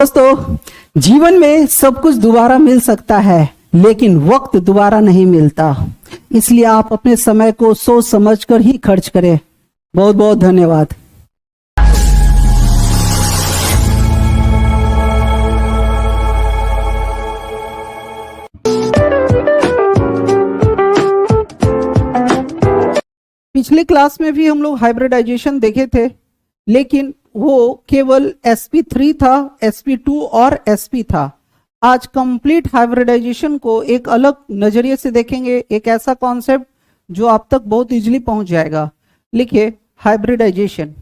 दोस्तों, जीवन में सब कुछ दोबारा मिल सकता है, लेकिन वक्त दोबारा नहीं मिलता। इसलिए आप अपने समय को सोच समझकर ही खर्च करें। बहुत बहुत धन्यवाद। पिछले क्लास में भी हम लोग हाइब्रिडाइजेशन देखे थे, लेकिन वो केवल sp3 था, sp2 और sp था। आज कंप्लीट हाइब्रिडाइजेशन को एक अलग नजरिए से देखेंगे, एक ऐसा कॉन्सेप्ट जो आप तक बहुत इजीली पहुंच जाएगा। लिखिए हाइब्रिडाइजेशन।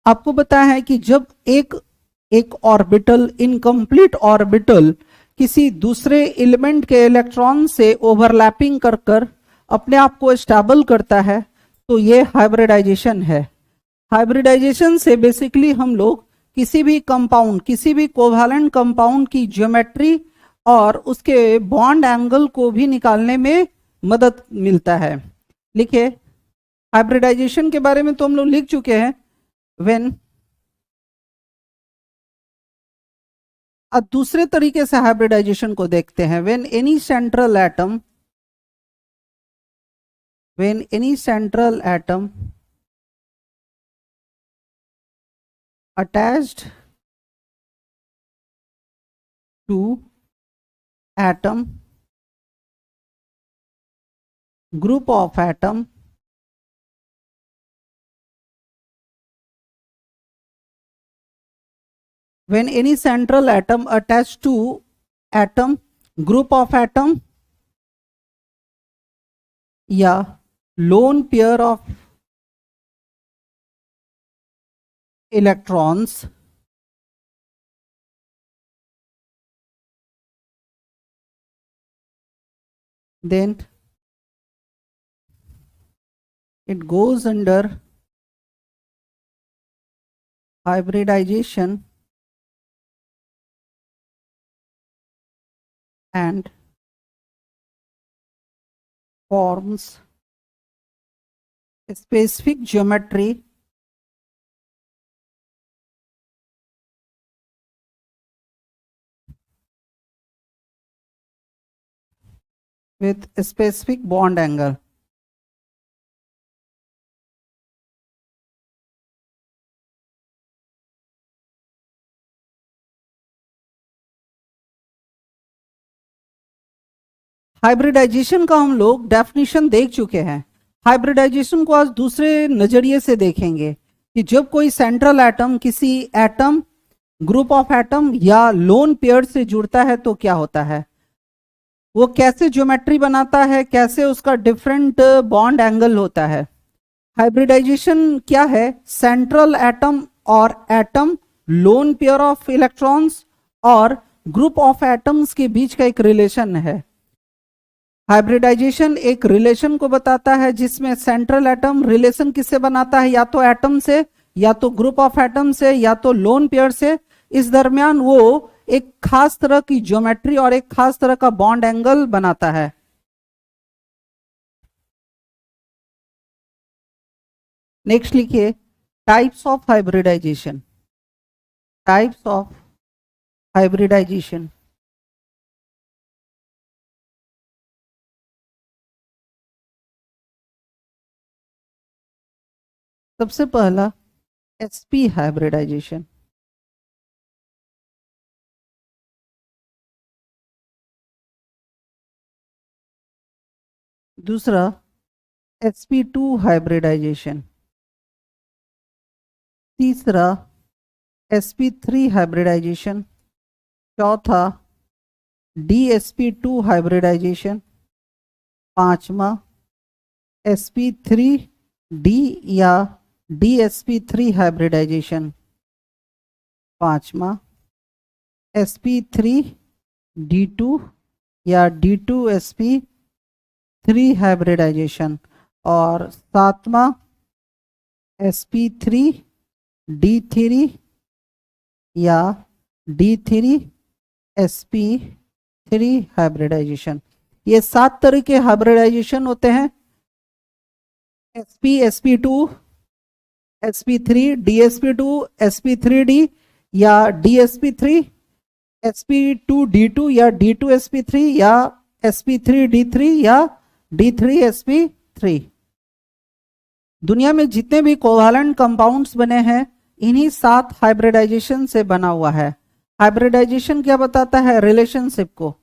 आपको पता है कि जब एक ऑर्बिटल, इनकम्प्लीट ऑर्बिटल, किसी दूसरे एलिमेंट के इलेक्ट्रॉन से ओवरलैपिंग कर कर अपने आप को स्टेबल करता है, तो ये हाइब्रिडाइजेशन है। हाइब्रिडाइजेशन से बेसिकली हम लोग किसी भी कंपाउंड, किसी भी कोवैलेंट कंपाउंड की ज्योमेट्री और उसके बॉन्ड एंगल को भी निकालने में मदद मिलता है। लिखिए हाइब्रिडाइजेशन के बारे में तो हम लोग लिख चुके हैं। अब दूसरे तरीके से हाइब्रिडाइजेशन को देखते हैं। When any central atom attached to atom, group of atom, when any central atom attached to atom, group of atom या lone pair of electrons then it goes under hybridization and forms a specific geometry with a specific bond angle. Hybridization का हम लोग definition देख चुके हैं। Hybridisation को आज दूसरे नजरिए से देखेंगे कि जब कोई सेंट्रल एटम किसी एटम, ग्रुप ऑफ एटम या लोन पेयर से जुड़ता है तो क्या होता है, वो कैसे ज्योमेट्री बनाता है, कैसे उसका डिफरेंट बॉन्ड एंगल होता है। हाइब्रिडाइजेशन क्या है? सेंट्रल एटम और atom, lone pair of electrons और ग्रुप ऑफ एटम्स के बीच का एक रिलेशन है। हाइब्रिडाइजेशन एक रिलेशन को बताता है जिसमें सेंट्रल एटम रिलेशन किससे बनाता है, या तो एटम से, या तो ग्रुप ऑफ एटम से, या तो लोन पेयर से। इस दरमियान वो एक खास तरह की ज्योमेट्री और एक खास तरह का बॉन्ड एंगल बनाता है। नेक्स्ट लिखिए types of hybridization. Types of hybridization. सबसे पहला sp हाइब्रिडाइजेशन। दूसरा sp2 हाइब्रिडाइजेशन। तीसरा sp3 हाइब्रिडाइजेशन। चौथा dsp2 हाइब्रिडाइजेशन। पांचवा sp3d या dsp3 हाइब्रिडाइजेशन। पांचवा sp3d2 या d2sp3 हाइब्रिडाइजेशन। और सातवां sp3d3 या d3sp3 3 हाइब्रिडाइजेशन। ये 7 तरह के हाइब्रिडाइजेशन होते हैं, sp sp2 sp3 dsp2 sp3d या dsp3 sp2d2 या d2sp3 या sp3d3 या d3sp3। दुनिया में जितने भी कोवैलेंट कंपाउंड्स बने हैं इन्हीं 7 हाइब्रिडाइजेशन से बना हुआ है। हाइब्रिडाइजेशन क्या बताता है? रिलेशनशिप को।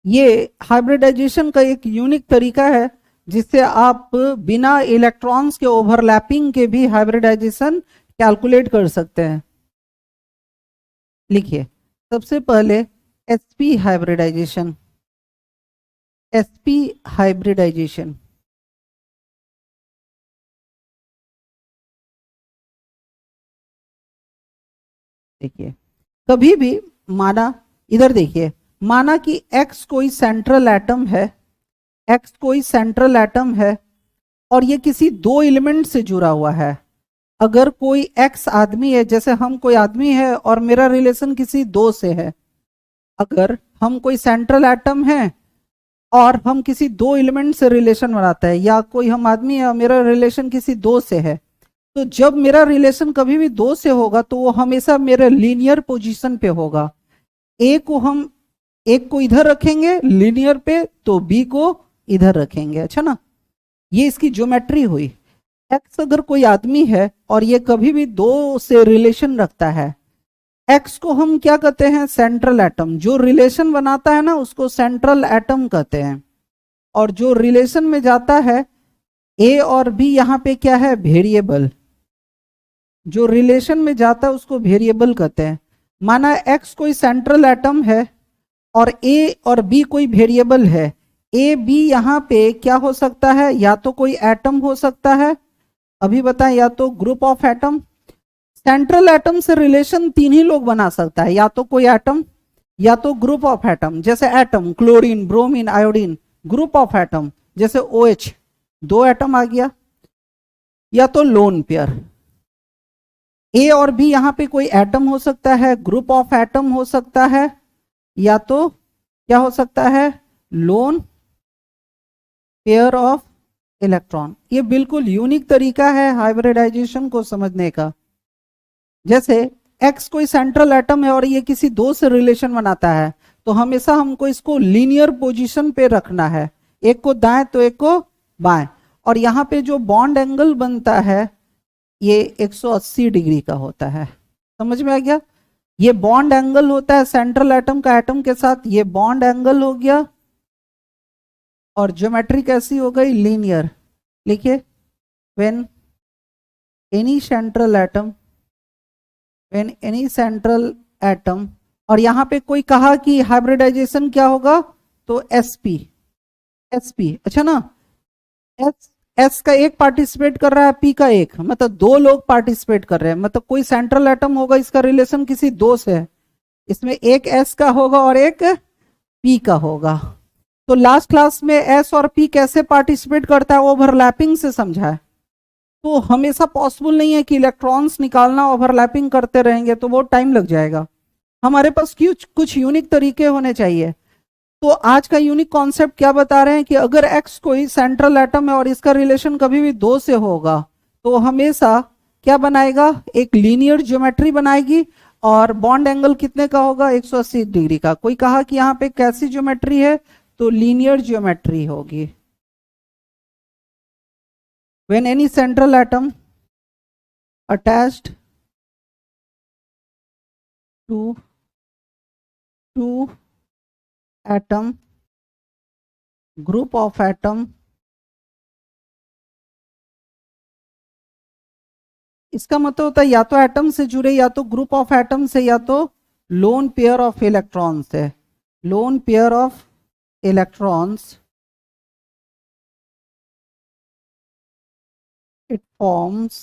ये हाइब्रिडाइजेशन का एक यूनिक तरीका है जिससे आप बिना इलेक्ट्रॉन्स के ओवरलैपिंग के भी हाइब्रिडाइजेशन कैलकुलेट कर सकते हैं। लिखिए सबसे पहले sp हाइब्रिडाइजेशन। sp हाइब्रिडाइजेशन देखिए, कभी भी माना, इधर देखिए, माना कि x कोई सेंट्रल एटम है, x कोई सेंट्रल एटम है और ये किसी 2 एलिमेंट से जुड़ा हुआ है। अगर कोई x आदमी है, जैसे हम कोई आदमी है और मेरा रिलेशन किसी 2 से है, अगर हम कोई सेंट्रल एटम है और हम किसी 2 एलिमेंट से रिलेशन बनाते हैं, या कोई हम आदमी है और मेरा रिलेशन किसी 2 से है, तो जब मेरा रिलेशन कभी भी 2 से होगा तो वो हमेशा मेरे लीनियर पोजीशन पे होगा। एक को इधर रखेंगे लीनियर पे तो बी को इधर रखेंगे। अच्छा ना, ये इसकी ज्योमेट्री हुई। एक्स अगर कोई आदमी है और ये कभी भी 2 से रिलेशन रखता है, एक्स को हम क्या कहते हैं? Central atom. जो रिलेशन बनाता है ना उसको सेंट्रल एटम कहते हैं। और जो रिलेशन में जाता है ए और बी, यहां पे क्या है? वेरिएबल। जो रिलेशन में जाता है उसको वेरिएबल कहते हैं। माना एक्स कोई सेंट्रल एटम है और ए और बी कोई वेरिएबल है। ए बी यहाँ पे क्या हो सकता है? या तो कोई एटम हो सकता है, अभी बताएं, या तो group of atom. Central atom से रिलेशन 3 ही लोग बना सकता है, या तो कोई एटम या तो ग्रुप ऑफ एटम। जैसे atom chlorine, bromine, iodine. Group of atom जैसे OH, 2 एटम आ गया। या तो लोन पेयर, ए और बी, यहां पे कोई एटम हो सकता है, ग्रुप ऑफ एटम हो सकता है, या तो क्या हो सकता है? Lone pair of electron. ये बिल्कुल यूनिक तरीका है हाइब्रिडाइजेशन को समझने का। जैसे एक्स कोई सेंट्रल एटम है और ये किसी 2 से रिलेशन बनाता है, तो हमेशा हमको इसको लीनियर पोजीशन पे रखना है, एक को दाएं तो एक को बाएं। और यहाँ पे जो बॉन्ड एंगल बनता है ये 180 डिग्री का होता है। समझ में आ गया? ये बॉन्ड एंगल होता है सेंट्रल एटम का एटम के साथ, ये बॉन्ड एंगल हो गया। और ज्योमेट्री कैसी हो गई? लीनियर। लिखिए when any central atom, when any central atom, और यहां पे कोई कहा कि हाइब्रिडाइजेशन क्या होगा, तो sp। अच्छा ना, एस का एक पार्टिसिपेट कर रहा है, पी का एक, मतलब 2 लोग पार्टिसिपेट कर रहे हैं। मतलब कोई सेंट्रल एटम होगा, इसका रिलेशन किसी 2 से है, इसमें एक एस का होगा और एक पी का होगा। तो लास्ट क्लास में एस और पी कैसे पार्टिसिपेट करता है, ओवरलैपिंग से समझा है। तो हमेशा पॉसिबल नहीं है कि इलेक्ट्रॉन्स निकालना ओवरलैपिंग करते रहेंगे, तो बहुत टाइम लग जाएगा। हमारे पास कुछ यूनिक तरीके होने चाहिए। तो आज का यूनिक कॉन्सेप्ट क्या बता रहे हैं कि अगर x कोई सेंट्रल एटम है और इसका रिलेशन कभी भी 2 से होगा, तो हमेशा क्या बनाएगा? एक लीनियर ज्योमेट्री बनाएगी। और बॉन्ड एंगल कितने का होगा? 180 डिग्री का। कोई कहा कि यहाँ पे कैसी ज्योमेट्री है, तो लीनियर ज्योमेट्री होगी। When any central atom attached to atom, group of atom, इसका मतलब होता है या तो एटम से जुड़े, या तो ग्रुप ऑफ एटम से, या तो लोन पेयर ऑफ इलेक्ट्रॉन्स से। Lone pair of electrons forms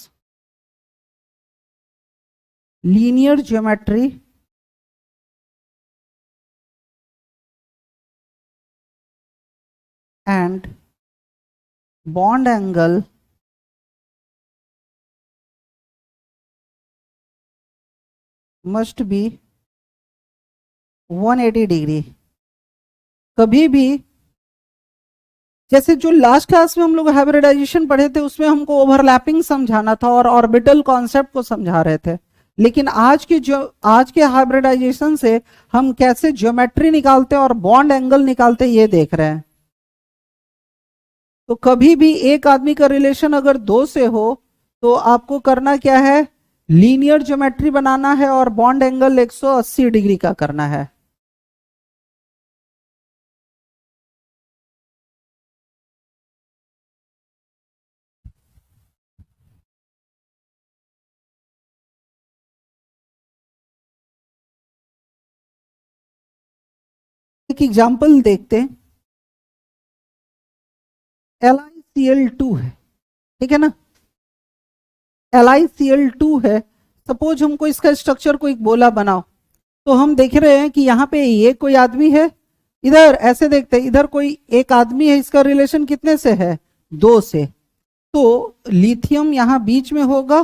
linear geometry and bond angle must be 180 degree. कभी भी, जैसे जो लास्ट क्लास में हम लोग हाइब्रिडाइजेशन पढ़े थे उसमें हमको ओवरलैपिंग समझाना था और ऑर्बिटल कॉन्सेप्ट को समझा रहे थे, लेकिन आज के हाइब्रिडाइजेशन से हम कैसे ज्योमेट्री निकालते और बॉन्ड एंगल निकालते ये देख रहे हैं। तो कभी भी एक आदमी का रिलेशन अगर दो से हो तो आपको करना क्या है, लीनियर ज्योमेट्री बनाना है और बॉन्ड एंगल 180 डिग्री का करना है। एक एग्जांपल देखते हैं, LiCl2 है, ठीक है ना, LiCl2 है। सपोज हमको इसका स्ट्रक्चर को एक बोला बनाओ, तो हम देख रहे हैं कि यहाँ पे ये कोई आदमी है, इधर ऐसे देखते हैं इधर कोई एक आदमी है, इसका रिलेशन कितने से है, 2 से। तो लिथियम यहाँ बीच में होगा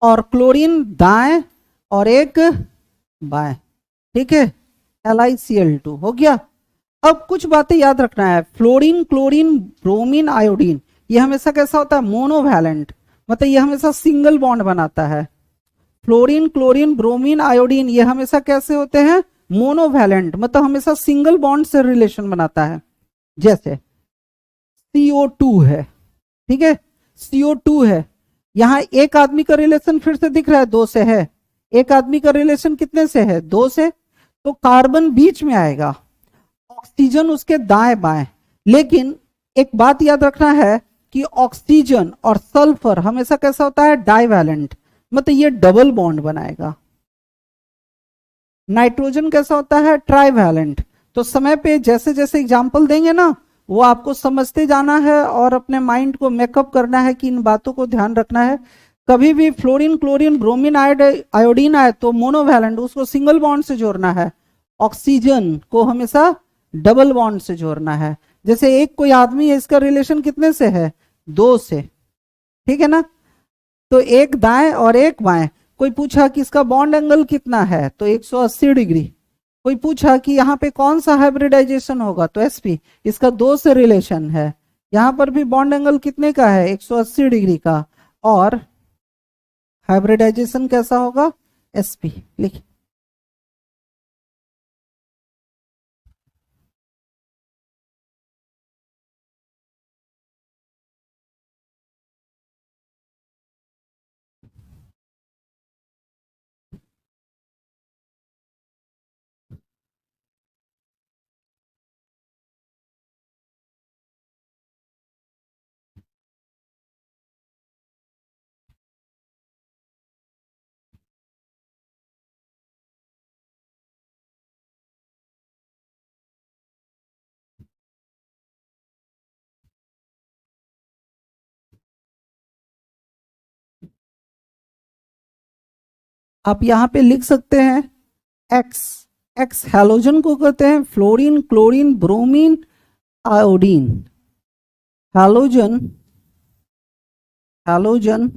और क्लोरीन दाएं और एक बाएं, ठीक है, LiCl2 हो गया। अब कुछ बातें याद रखना है, फ्लोरीन क्लोरीन ब्रोमीन आयोडीन ये हमेशा कैसा होता है, मोनोवैलेंट, मतलब ये हमेशा सिंगल बॉन्ड बनाता है। फ्लोरीन क्लोरीन ब्रोमीन आयोडीन ये हमेशा कैसे होते हैं, मोनोवैलेंट, मतलब हमेशा सिंगल बॉन्ड से रिलेशन बनाता है। जैसे CO2 है, ठीक है, CO2 है, यहां एक आदमी का रिलेशन फिर से दिख रहा है 2 से है, एक आदमी का रिलेशन कितने से है, 2 से, तो कार्बन बीच में आएगा, ऑक्सीजन उसके दाएं बाएं। लेकिन एक बात याद रखना है कि ऑक्सीजन और सल्फर हमेशा कैसा होता है, डाइवैलेंट, मतलब ये डबल बॉन्ड बनाएगा। नाइट्रोजन कैसा होता है, ट्राइवैलेंट। तो समय पे जैसे जैसे एग्जांपल देंगे ना वो आपको समझते जाना है और अपने माइंड को मेकअप करना है कि इन बातों को ध्यान रखना है। कभी भी फ्लोरीन क्लोरीन ब्रोमीन आयोडीन आए तो मोनोवैलेंट, उसको सिंगल बॉन्ड से जोड़ना है, ऑक्सीजन को हमेशा डबल बॉन्ड से जोड़ना है। जैसे एक कोई आदमी है, इसका रिलेशन कितने से है, 2 से, ठीक है ना, तो एक दाएं और एक बाएं। कोई पूछा कि इसका बॉन्ड एंगल कितना है, तो 180 डिग्री। कोई पूछा कि यहाँ पे कौन सा हाइब्रिडाइजेशन होगा, तो sp, इसका 2 से रिलेशन है। यहां पर भी बॉन्ड एंगल कितने का है, 180 डिग्री का, और हाइब्रिडाइजेशन कैसा होगा, sp लिख। आप यहां पे लिख सकते हैं एक्स, एक्स हैलोजन को कहते हैं fluorine chlorine bromine iodine. Halogen, halogen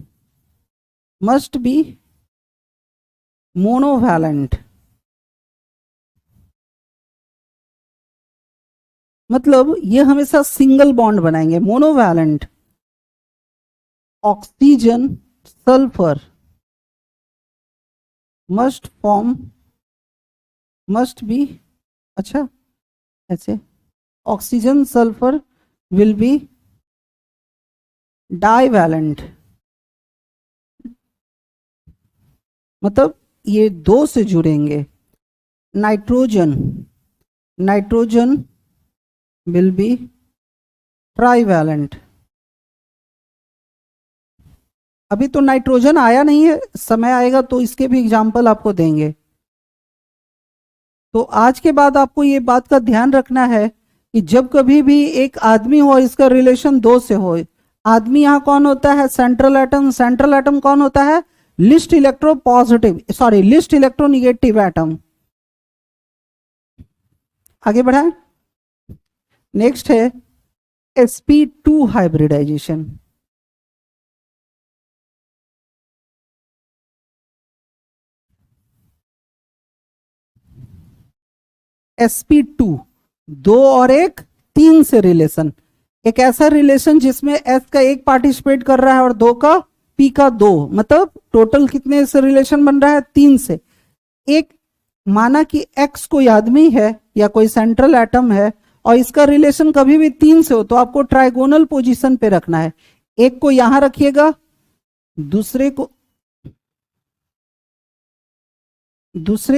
must be monovalent, मतलब ये हमेशा सिंगल बॉन्ड बनाएंगे, monovalent. Oxygen sulphur must form, must be, अच्छा ऐसे, oxygen sulphur will be divalent, मतलब ये 2 से जुड़ेंगे। Nitrogen, nitrogen will be trivalent. अभी तो नाइट्रोजन आया नहीं है, समय आएगा तो इसके भी एग्जाम्पल आपको देंगे। तो आज के बाद आपको ये बात का ध्यान रखना है कि जब कभी भी एक आदमी हो इसका रिलेशन 2 से हो, आदमी यहाँ कौन होता है? Central atom. सेंट्रल एटम कौन होता है? List electro positive, sorry list electronegative atom. आगे बढ़ाएं। नेक्स्ट है sp2 हाइब्रिडाइजेशन। sp2 दो और एक तीन से रिलेशन, एक ऐसा रिलेशन जिसमें s का एक पार्टिसिपेट कर रहा है और दो का, p का दो, मतलब टोटल कितने से रिलेशन बन रहा है? तीन से। एक माना कि x कोई आदमी है या कोई सेंट्रल एटम है और इसका रिलेशन कभी भी तीन से हो तो आपको ट्राइगोनल पोजीशन पे रखना है। एक को यहां रखिएगा, दूसरे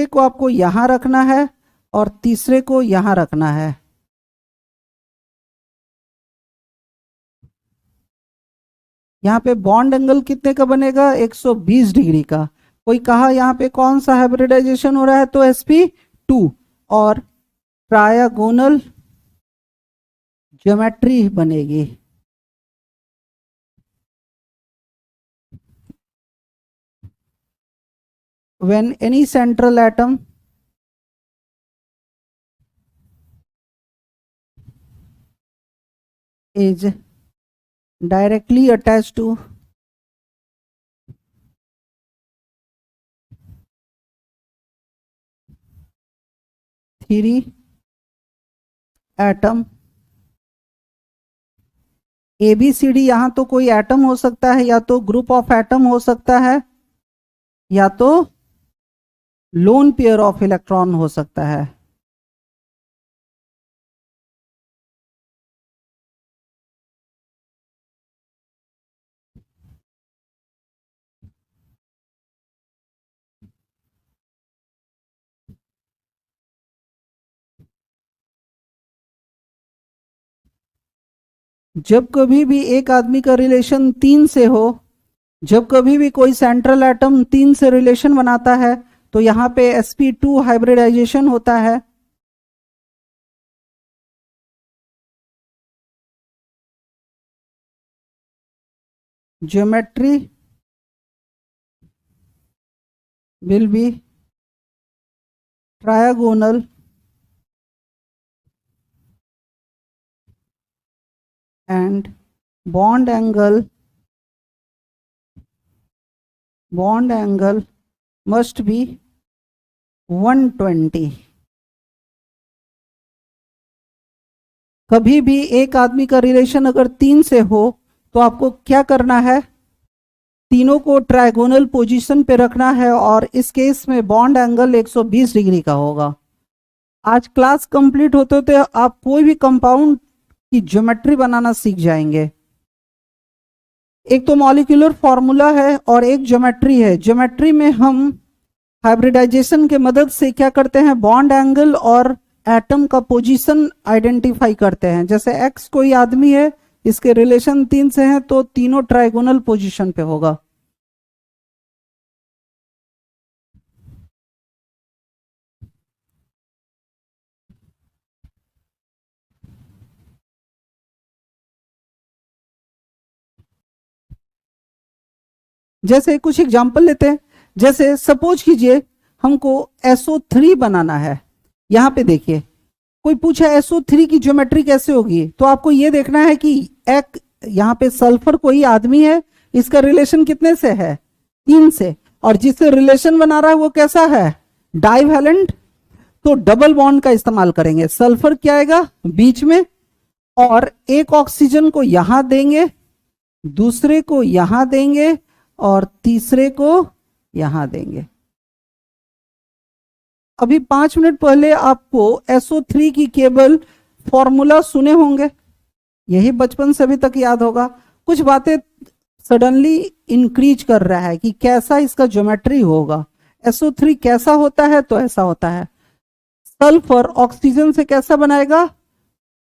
को आपको यहां रखना है और तीसरे को यहां रखना है। यहां पे बॉन्ड एंगल कितने का बनेगा? 120 डिग्री का। कोई कहा यहां पे कौन सा हाइब्रिडाइजेशन हो रहा है? तो sp2 और ट्रायगोनल ज्योमेट्री बनेगी। When any central atom is directly attached to three atom, A B C D, यहां तो कोई एटम हो सकता है या तो ग्रुप ऑफ एटम हो सकता है या तो लोन पेयर ऑफ इलेक्ट्रॉन हो सकता है। जब कभी भी एक आदमी का रिलेशन तीन से हो, जब कभी भी कोई सेंट्रल एटम तीन से रिलेशन बनाता है तो यहां पे sp2 हाइब्रिडाइजेशन होता है। Geometry will be trigonal and bond angle must be 120। कभी भी एक आदमी का रिलेशन अगर तीन से हो तो आपको क्या करना है? तीनों को ट्रायगोनल पोजीशन पे रखना है और इस केस में बॉन्ड एंगल 120 डिग्री का होगा। आज क्लास कंप्लीट होते होते आप कोई भी कंपाउंड की ज्योमेट्री बनाना सीख जाएंगे। एक तो मॉलिक्यूलर फॉर्मूला है और एक ज्योमेट्री है। ज्योमेट्री में हम हाइब्रिडाइजेशन के मदद से क्या करते हैं? बॉन्ड एंगल और एटम का पोजीशन आइडेंटिफाई करते हैं। जैसे x कोई आदमी है, इसके रिलेशन तीन से हैं तो तीनों ट्राइगोनल पोजीशन पे होगा। जैसे कुछ एग्जांपल लेते हैं। जैसे सपोज कीजिए हमको SO3 बनाना है। यहां पे देखिए कोई पूछा SO3 की ज्योमेट्री कैसे होगी, तो आपको ये देखना है कि एक यहाँ पे सल्फर कोई आदमी है, इसका रिलेशन कितने से है? तीन से, और जिससे रिलेशन बना रहा है वो कैसा है? डाइवैलेंट। तो डबल बॉन्ड का इस्तेमाल करेंगे। सल्फर क्या आएगा बीच में और एक ऑक्सीजन को यहां देंगे, दूसरे को यहां देंगे और तीसरे को यहां देंगे। अभी 5 मिनट पहले आपको SO3 की केवल फॉर्मूला सुने होंगे, यही बचपन से अभी तक याद होगा। कुछ बातें सडनली इंक्रीज कर रहा है कि कैसा इसका ज्योमेट्री होगा। SO3 कैसा होता है? तो ऐसा होता है। सल्फर ऑक्सीजन से कैसा बनाएगा?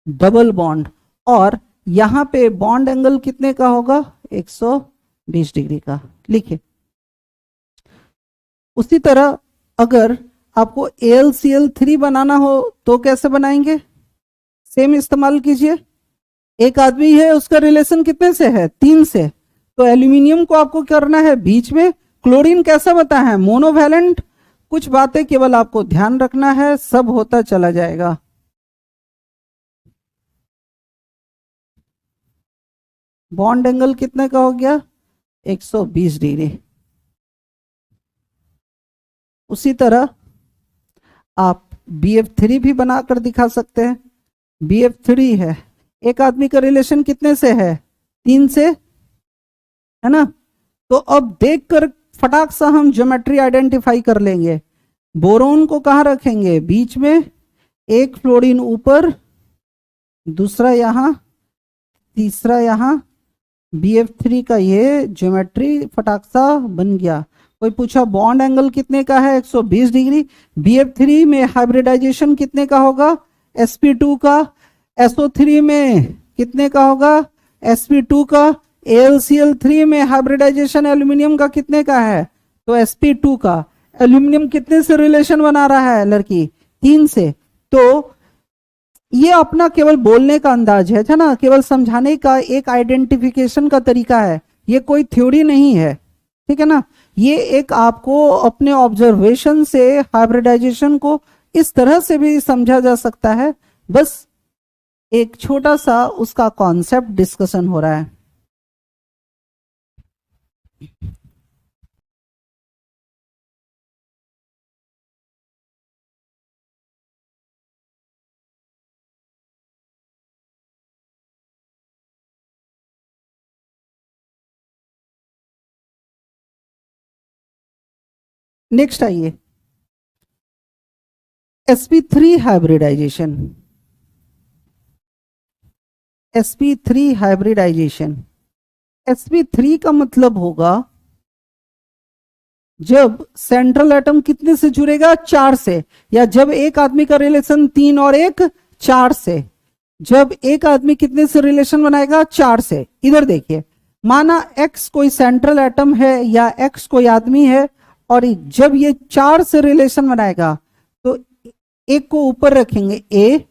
डबल बॉन्ड, और यहां पे बॉन्ड एंगल कितने का होगा? 120 डिग्री का। लिखिए। उसी तरह अगर आपको AlCl3 बनाना हो तो कैसे बनाएंगे? सेम इस्तेमाल कीजिए। एक आदमी है, उसका रिलेशन कितने से है? 3 से। तो एल्यूमिनियम को आपको करना है बीच में। क्लोरीन कैसा बता है? मोनोवैलेंट। कुछ बातें केवल आपको ध्यान रखना है, सब होता चला जाएगा। बॉन्ड एंगल कितने का हो गया? 120 डिग्री। उसी तरह आप BF3 भी बनाकर दिखा सकते हैं। BF3 है, एक आदमी का रिलेशन कितने से है? 3 से, है ना? तो अब देखकर फटाक सा हम ज्योमेट्री आइडेंटिफाई कर लेंगे। बोरोन को कहाँ रखेंगे? बीच में। एक फ्लोरीन ऊपर, दूसरा यहां, तीसरा यहां। BF3 का ये ज्योमेट्री फटाक सा बन गया। कोई पूछा बॉन्ड एंगल कितने का है? 120 डिग्री। BF3 में हाइब्रिडाइजेशन कितने का होगा? sp2 का। SO3 में कितने का होगा? sp2 का। AlCl3 में हाइब्रिडाइजेशन एल्यूमिनियम का कितने का है? तो sp2 का। एल्यूमिनियम कितने से रिलेशन बना रहा है लड़की? 3 से। तो ये अपना केवल बोलने का अंदाज है ना, केवल समझाने का एक आइडेंटिफिकेशन का तरीका है, ये कोई थ्योरी नहीं है, ठीक है ना। ये एक आपको अपने ऑब्जर्वेशन से हाइब्रिडाइजेशन को इस तरह से भी समझा जा सकता है, बस एक छोटा सा उसका कॉन्सेप्ट डिस्कशन हो रहा है। नेक्स्ट आइए, sp3 hybridisation. sp3 hybridisation, sp3 का मतलब होगा जब सेंट्रल एटम कितने से जुड़ेगा? 4 से, या जब एक आदमी का रिलेशन 3 और 1 4 से। जब एक आदमी कितने से रिलेशन बनाएगा? 4 से। इधर देखिए, माना x कोई सेंट्रल एटम है या x कोई आदमी है, और जब ये 4 से रिलेशन बनाएगा तो एक को ऊपर रखेंगे A,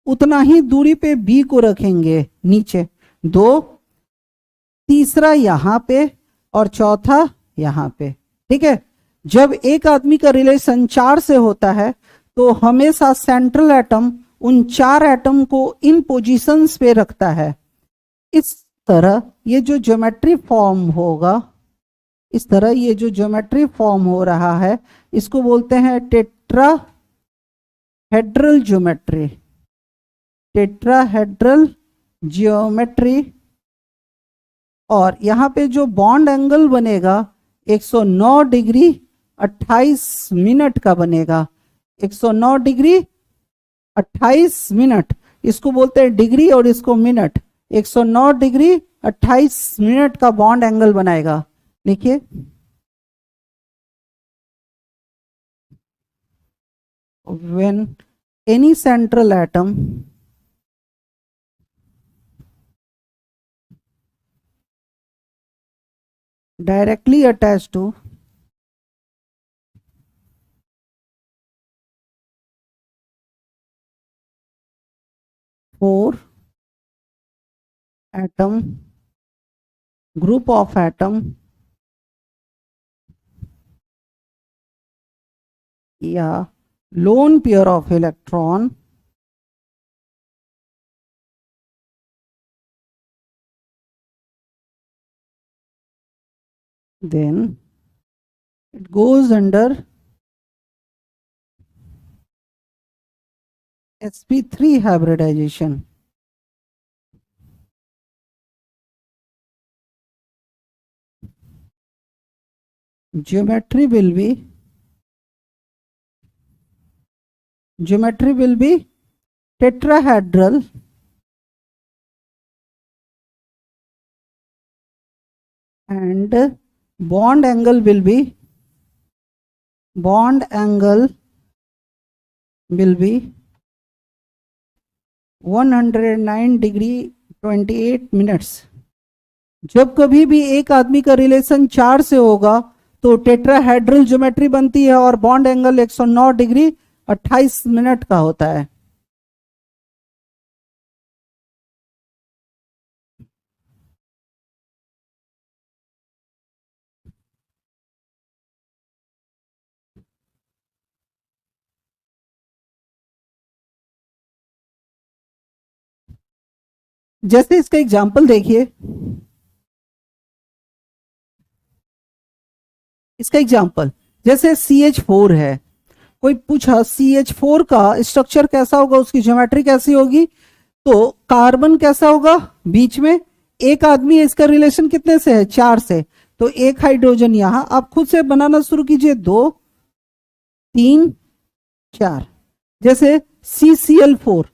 उतना ही दूरी पे B को रखेंगे नीचे 2, तीसरा यहां पे और चौथा यहां पे, ठीक है। जब एक आदमी का रिलेशन 4 से होता है तो हमेशा सेंट्रल एटम उन 4 एटम को इन पोजीशंस पे रखता है। इस तरह ये जो ज्योमेट्री फॉर्म होगा, इस तरह ये जो ज्योमेट्री फॉर्म हो रहा है, इसको बोलते हैं टेट्राहेड्रल ज्योमेट्री। Tetrahedral geometry. और यहां पे जो बॉन्ड एंगल बनेगा 109 डिग्री 28 मिनट का बनेगा। 109 डिग्री 28 मिनट, इसको बोलते हैं डिग्री और इसको मिनट। 109 डिग्री 28 मिनट का बॉन्ड एंगल बनाएगा। देखिए, when any central atom directly attached to four atom group of atom या lone pair of electron, then it goes under sp3 hybridization. Geometry will be tetrahedral and bond angle will be 109 degree 28 minutes. जब कभी भी एक आदमी का relation 4 से होगा तो टेट्राहेड्रल ज्योमेट्री बनती है और बॉन्ड एंगल 109 डिग्री 28 मिनट का होता है। जैसे इसका एग्जाम्पल देखिए, इसका एग्जाम्पल जैसे CH4 है, कोई पूछा CH4 का स्ट्रक्चर कैसा होगा, उसकी ज्योमेट्री कैसी होगी, तो कार्बन कैसा होगा, बीच में एक आदमी है, इसका रिलेशन कितने से है, 4 से, तो एक हाइड्रोजन यहां, आप खुद से बनाना शुरू कीजिए, 2 3 4, जैसे CCl4।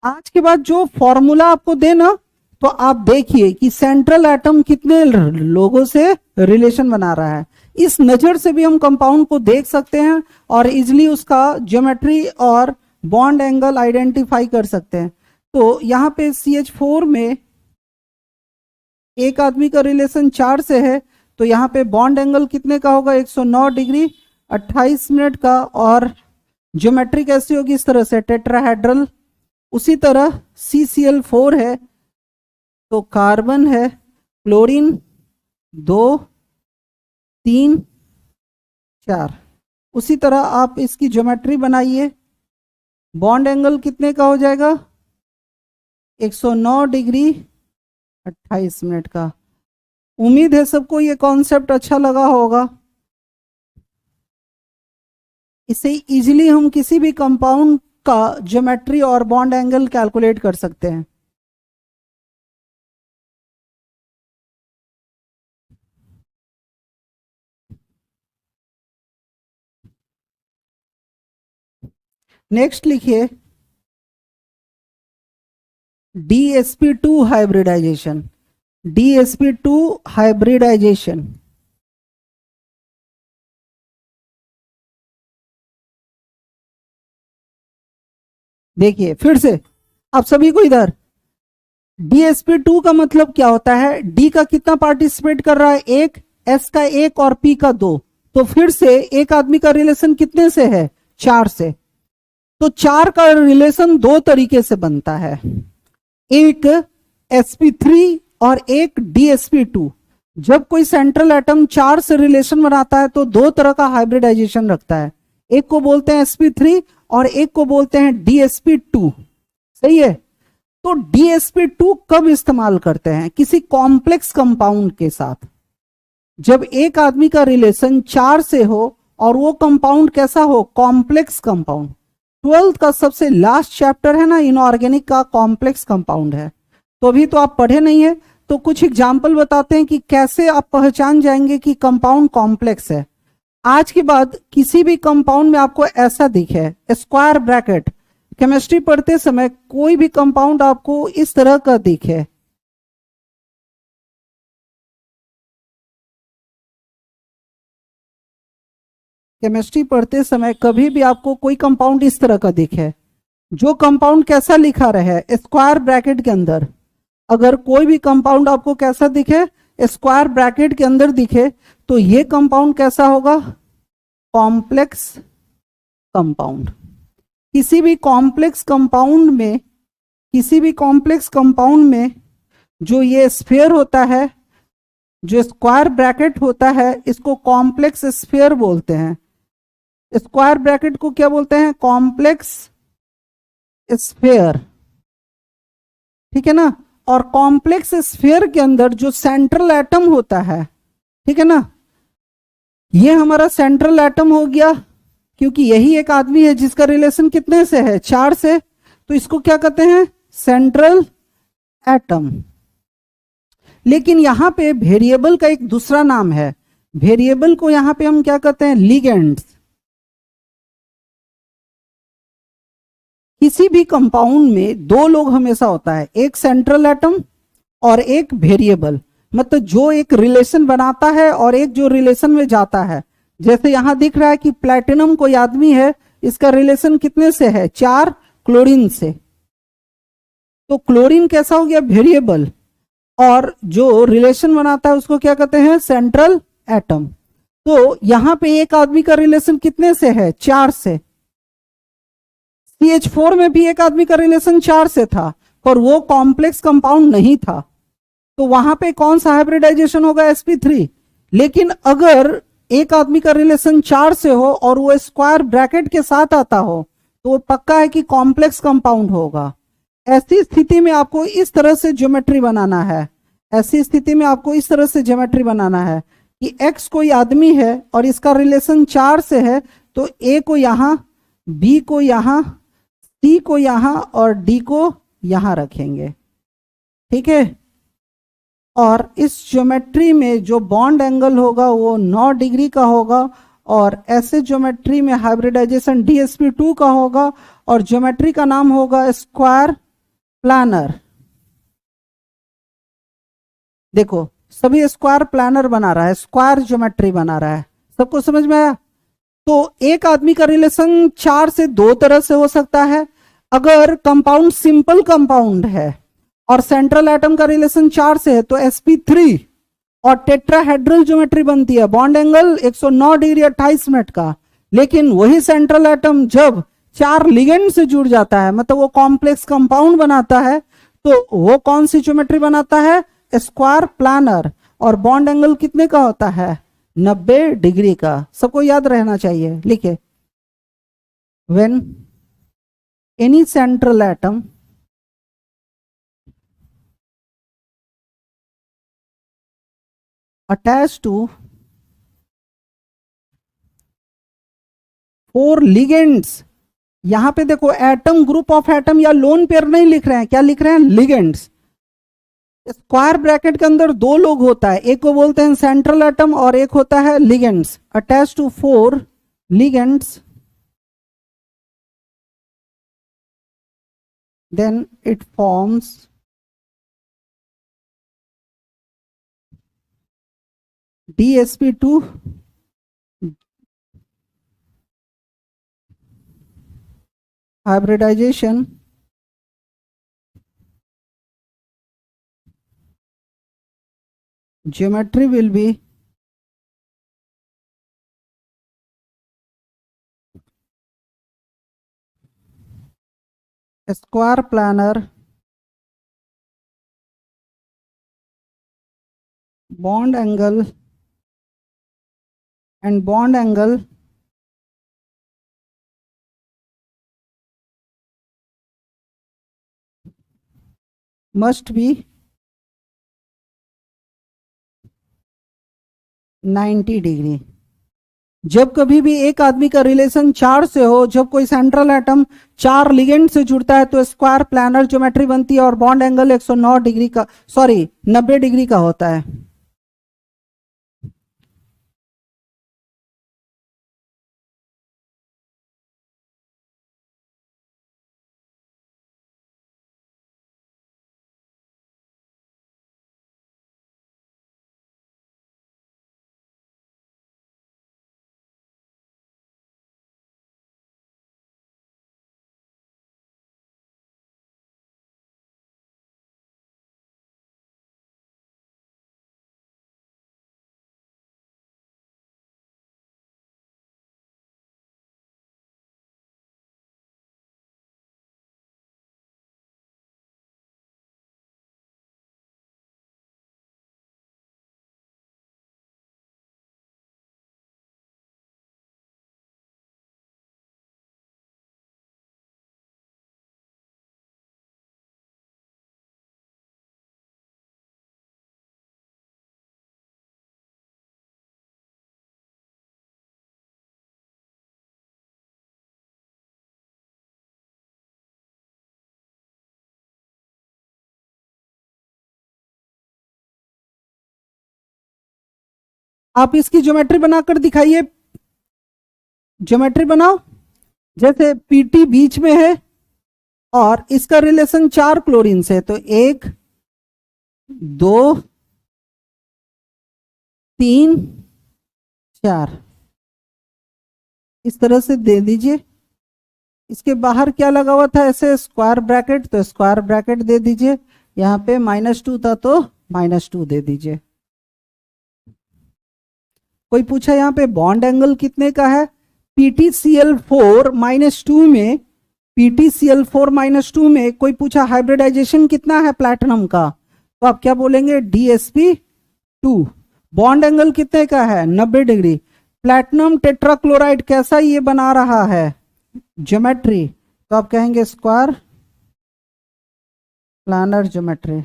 आज के बाद जो फॉर्मूला आपको देना, तो आप देखिए कि सेंट्रल एटम कितने लोगों से रिलेशन बना रहा है। इस नजर से भी हम कंपाउंड को देख सकते हैं और इजिली उसका ज्योमेट्री और बॉन्ड एंगल आइडेंटिफाई कर सकते हैं। तो यहां पे CH4 में एक आदमी का रिलेशन 4 से है, तो यहाँ पे बॉन्ड एंगल कितने का होगा, 109 डिग्री 28 मिनट का, और ज्योमेट्री कैसी होगी, इस तरह से टेट्राहेड्रल। उसी तरह CCl4 है, तो कार्बन है, क्लोरीन 2 3 4, उसी तरह आप इसकी ज्योमेट्री बनाइए, बॉन्ड एंगल कितने का हो जाएगा, 109 डिग्री 28 मिनट का। उम्मीद है सबको ये कॉन्सेप्ट अच्छा लगा होगा। इसे इजीली हम किसी भी कंपाउंड का ज्योमेट्री और बॉन्ड एंगल कैलकुलेट कर सकते हैं। नेक्स्ट लिखिए DsP2 हाइब्रिडाइजेशन। DsP2 हाइब्रिडाइजेशन, देखिए फिर से आप सभी को इधर, DsP2 का मतलब क्या होता है, D का कितना पार्टिसिपेट कर रहा है, 1, S का 1 और P का 2, तो फिर से एक आदमी का रिलेशन कितने से है, 4 से। तो 4 का रिलेशन दो तरीके से बनता है, एक sp3 और एक DsP2। जब कोई सेंट्रल एटम 4 से रिलेशन बनाता है तो दो तरह का हाइब्रिडाइजेशन रखता है, एक को बोलते हैं sp3 और एक को बोलते हैं DsP2। सही है। तो DsP2 कब इस्तेमाल करते हैं, किसी कॉम्प्लेक्स कंपाउंड के साथ, जब एक आदमी का रिलेशन 4 से हो और वो कंपाउंड कैसा हो, कॉम्प्लेक्स कंपाउंड। 12th का सबसे लास्ट चैप्टर है ना, इनऑर्गेनिक का कॉम्प्लेक्स कंपाउंड है। तो अभी तो आप पढ़े नहीं है, तो कुछ एग्जाम्पल बताते हैं कि कैसे आप पहचान जाएंगे कि कंपाउंड कॉम्प्लेक्स है। आज के बाद किसी भी कंपाउंड में आपको ऐसा दिखे स्क्वायर ब्रैकेट, केमिस्ट्री पढ़ते समय कोई भी कंपाउंड आपको इस तरह का दिखे, केमिस्ट्री पढ़ते समय कभी भी आपको कोई कंपाउंड इस तरह का दिखे, जो कंपाउंड कैसा लिखा रहे, स्क्वायर ब्रैकेट के अंदर, अगर कोई भी कंपाउंड आपको कैसा दिखे, स्क्वायर ब्रैकेट के अंदर दिखे, तो ये कंपाउंड कैसा होगा, कॉम्प्लेक्स कंपाउंड। किसी भी कॉम्प्लेक्स कंपाउंड में, किसी भी कॉम्प्लेक्स कंपाउंड में जो ये स्फीयर होता है, जो स्क्वायर ब्रैकेट होता है, इसको कॉम्प्लेक्स स्फीयर बोलते हैं। स्क्वायर ब्रैकेट को क्या बोलते हैं, कॉम्प्लेक्स स्फीयर, ठीक है ना। और कॉम्प्लेक्स स्फीयर के अंदर जो सेंट्रल एटम होता है, ठीक है ना, ये हमारा सेंट्रल एटम हो गया, क्योंकि यही एक आदमी है जिसका रिलेशन कितने से है, 4 से, तो इसको क्या कहते हैं, सेंट्रल एटम। लेकिन यहां पे वेरिएबल का एक दूसरा नाम है, वेरिएबल को यहां पे हम क्या कहते हैं, लिगेंड्स। किसी भी कंपाउंड में दो लोग हमेशा होता है, एक सेंट्रल एटम और एक वेरिएबल, मतलब जो एक रिलेशन बनाता है और एक जो रिलेशन में जाता है। जैसे यहां दिख रहा है कि प्लैटिनम कोई आदमी है, इसका रिलेशन कितने से है, 4 क्लोरीन से, तो क्लोरीन कैसा हो गया, वेरिएबल, और जो रिलेशन बनाता है उसको क्या कहते हैं, सेंट्रल एटम। तो यहां पे एक आदमी का रिलेशन कितने से है, 4 से। CH4 में भी एक आदमी का रिलेशन 4 से था, पर वो कॉम्प्लेक्स कंपाउंड नहीं था, तो वहां पे कौन सा हाइब्रिडाइजेशन होगा, sp3। लेकिन अगर एक आदमी का रिलेशन 4 से हो और वो स्क्वायर ब्रैकेट के साथ आता हो, तो वो पक्का है कि कॉम्प्लेक्स कंपाउंड होगा। ऐसी स्थिति में आपको इस तरह से ज्योमेट्री बनाना है, ऐसी स्थिति में आपको इस तरह से ज्योमेट्री बनाना है कि x कोई आदमी है और इसका रिलेशन 4 से है, तो a को यहां, b को यहां, c को यहां और d को यहां रखेंगे, ठीक है। और इस ज्योमेट्री में जो बॉन्ड एंगल होगा वो 9 डिग्री का होगा, और ऐसे ज्योमेट्री में हाइब्रिडाइजेशन DsP2 का होगा, और ज्योमेट्री का नाम होगा स्क्वायर प्लानर। देखो सभी स्क्वायर प्लानर बना रहा है, स्क्वायर ज्योमेट्री बना रहा है, सबको समझ में आया। तो एक आदमी का रिलेशन 4 से 2 तरह से हो सकता है। अगर कंपाउंड सिंपल कंपाउंड है और सेंट्रल एटम का रिलेशन 4 से है तो sp3 और टेट्राहेड्रल ज्योमेट्री बनती है, बॉन्ड एंगल 109 डिग्री 28 मिनट का। लेकिन वही सेंट्रल एटम जब 4 लिगेंड से जुड़ जाता है, मतलब वो कॉम्प्लेक्स कंपाउंड बनाता है, तो वो कौन सी ज्योमेट्री बनाता है? Square planar. और बॉन्ड एंगल कितने का होता है? 90 डिग्री का। सबको याद रहना चाहिए, लिखे। When any central atom attached to 4 ligands, यहां पे देखो एटम, ग्रुप ऑफ एटम या लोन पेयर नहीं लिख रहे हैं, क्या लिख रहे हैं? लिगेंड्स। स्क्वायर ब्रैकेट के अंदर 2 लोग होता है, एक को बोलते हैं सेंट्रल एटम और एक होता है ligands. Attach to 4 ligands, then it forms DsP2 hybridization geometry will be square planar bond angle and bond angle must be 90 degree. जब कभी भी एक आदमी का रिलेशन 4 से हो, जब कोई सेंट्रल एटम 4 लिगेंड से जुड़ता है, तो स्क्वायर प्लानर ज्योमेट्री बनती है और बॉन्ड एंगल 109 डिग्री का, सॉरी 90 डिग्री का होता है। आप इसकी ज्योमेट्री बनाकर दिखाइए, ज्योमेट्री बनाओ। जैसे पीटी बीच में है और इसका रिलेशन 4 क्लोरीन से, तो 1 2 3 4 इस तरह से दे दीजिए। इसके बाहर क्या लगा हुआ था? ऐसे स्क्वायर ब्रैकेट, तो स्क्वायर ब्रैकेट दे दीजिए। यहां पे -2 था तो -2 दे दीजिए। कोई पूछा यहाँ पे बॉन्ड एंगल कितने का है? PtCl4 -2 में, PtCl4 -2 में कोई पूछा हाइब्रिडाइजेशन कितना है प्लैटिनम का, तो आप क्या बोलेंगे? DsP2। बॉन्ड एंगल कितने का है? 90 डिग्री। प्लैटिनम टेट्राक्लोराइड कैसा ये बना रहा है ज्योमेट्री, तो आप कहेंगे स्क्वायर प्लानर ज्योमेट्री।